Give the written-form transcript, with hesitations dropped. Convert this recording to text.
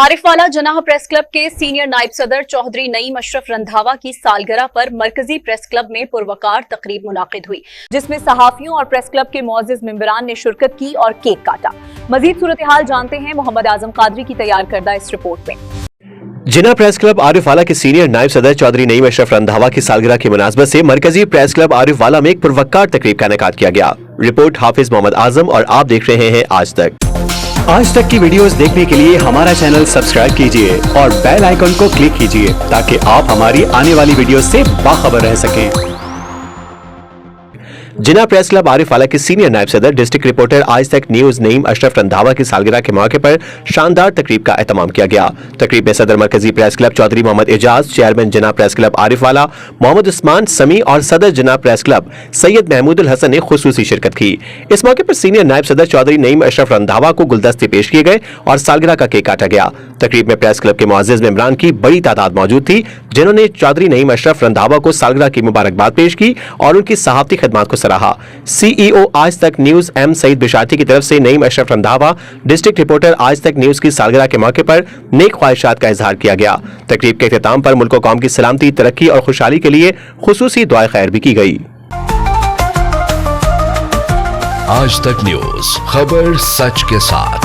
आरिफ वाला जनाह press club के senior नायब सदर चौधरी नईम अशरफ रंधावा की सालगिरह पर मरकजी प्रेस क्लब में पुरवकार तकरीब मुनाकिद हुई, जिसमें सहाफियों और प्रेस क्लब के मुअज़्ज़िज़ मेंबरान ने शिरकत की और केक काटा। मजीद सूरत हाल जानते हैं मोहम्मद आजम कादरी की तैयार करदा इस रिपोर्ट में। जिना प्रेस क्लब आरिफ वाला के सीनियर नायब सदर चौधरी नईम अशरफ रंधावा की सालगिरह की मुनासबत से मरकजी प्रेस क्लब आरिफ वाला में एक पुरवकार तकरीब का इनेकाद किया गया। रिपोर्ट हाफिज मोहम्मद आजम और आप देख रहे हैं आज तक की वीडियोस देखने के लिए हमारा चैनल सब्सक्राइब कीजिए और बेल आइकन को क्लिक कीजिए ताकि आप हमारी आने वाली वीडियोस से बाखबर रह सकें। जिना प्रेस क्लब आरिफ वाला के सीनियर नायब सदर डिस्ट्रिक्ट रिपोर्टर आज तक न्यूज नईम अशरफ रंधावा की सालगिरह के मौके पर शानदार तकरीब का एहतमाम किया गया। तकरीब में सदर मरकजी press club Chaudhry Mohammad Ejaz, chairman Jinnah press club Arifwala Mohammad Usman Sami और सदर जिना प्रेस क्लब सैयद महमूद हसन ने खुसूसी शिरकत की। इस मौके पर सीनियर नायब सदर चौधरी नईम अशरफ रंधावा को गुलदस्ते पेश किए गए और सालगिरह का केक काटा गया। तकरीब में प्रेस क्लब के मुअज़्ज़िज़ मेंबरान की बड़ी तादाद मौजूद थी, जिन्होंने चौधरी नईम अशरफ रंधावा को सालगिरह की मुबारकबाद पेश की और उनकी सहाफती खिदमत को सराहा। CEO आज तक न्यूज एम सईद बिशाती की तरफ से नईम अशरफ रंधावा डिस्ट्रिक्ट रिपोर्टर आज तक न्यूज की सालगिरह के मौके पर नेक ख्वाहिशात का इजहार किया गया। तकरीब के इख्तिताम पर मुल्क व कौम की सलामती, तरक्की और खुशहाली के लिए खुसूसी दुआ खैर भी की गई। आज तक न्यूज, खबर सच के साथ।